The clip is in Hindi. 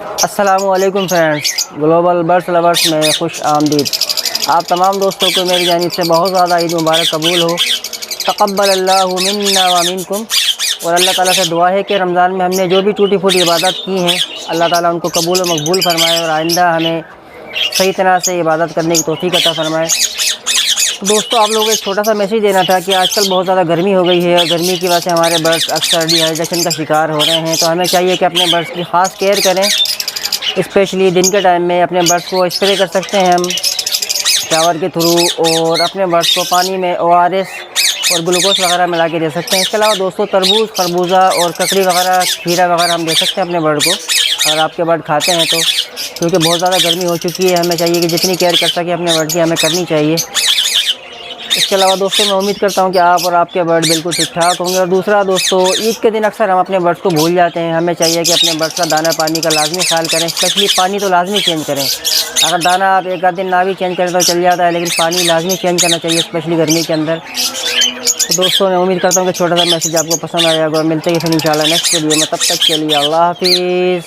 अस्सलामुअलैकुम फ्रेंड्स, ग्लोबल बर्ड्स लवर्स में खुश आमदीद। आप तमाम दोस्तों को मेरी जानिब से बहुत ज़्यादा ईद मुबारक कबूल हो। तक़ब्बलल्लाहु मिन्ना व मिनकुम। और अल्लाह ताला से दुआ है कि रमज़ान में हमने जो भी टूटी फूटी इबादत की हैं, अल्लाह ताला उनको कबूल व मकबूल फरमाए और आइंदा हमें सही तरह से इबादत करने की तौफ़ीक़ अता फ़रमाए। तो दोस्तों, आप लोगों को एक छोटा सा मैसेज देना था कि आजकल बहुत ज़्यादा गर्मी हो गई है और गर्मी की वजह से हमारे बर्ड्स अक्सर डिहाइड्रेशन का शिकार हो रहे हैं। तो हमें चाहिए कि अपने बर्ड्स की ख़ास केयर करें। स्पेशली दिन के टाइम में अपने बर्ड्स को स्प्रे कर सकते हैं हम शावर के थ्रू, और अपने बर्ड्स को पानी में ORS और ग्लूकोज वगैरह मिला के दे सकते हैं। इसके अलावा दोस्तों, तरबूज, खरबूजा और ककड़ी वगैरह, खीरा वगैरह हम दे सकते हैं अपने बर्ड को, अगर आपके बर्ड खाते हैं तो। क्योंकि बहुत ज़्यादा गर्मी हो चुकी है, हमें चाहिए कि जितनी केयर कर सके अपने बर्ड की हमें करनी चाहिए। इसके अलावा दोस्तों, मैं उम्मीद करता हूं कि आप और आपके बर्ड बिल्कुल ठीक ठाक होंगे। और दूसरा दोस्तों, ईद के दिन अक्सर हम अपने बर्ड्स को भूल जाते हैं। हमें चाहिए कि अपने बर्ड्स का दाना पानी का लाजमी ख्याल करें। स्पेशली पानी तो लाजमी चेंज करें। अगर दाना आप एक आध दिन ना भी चेंज करें तो चल जाता है, लेकिन पानी लाजमी चेंज करना चाहिए, स्पेशली गर्मी के अंदर। तो दोस्तों, मैं उम्मीद करता हूँ कि छोटा सा मैसेज आपको पसंद आएगा। मिलते हैं फिर इंशाल्लाह नेक्स्ट वीडियो में। तब तक के लिए अल्लाह हाफिज़।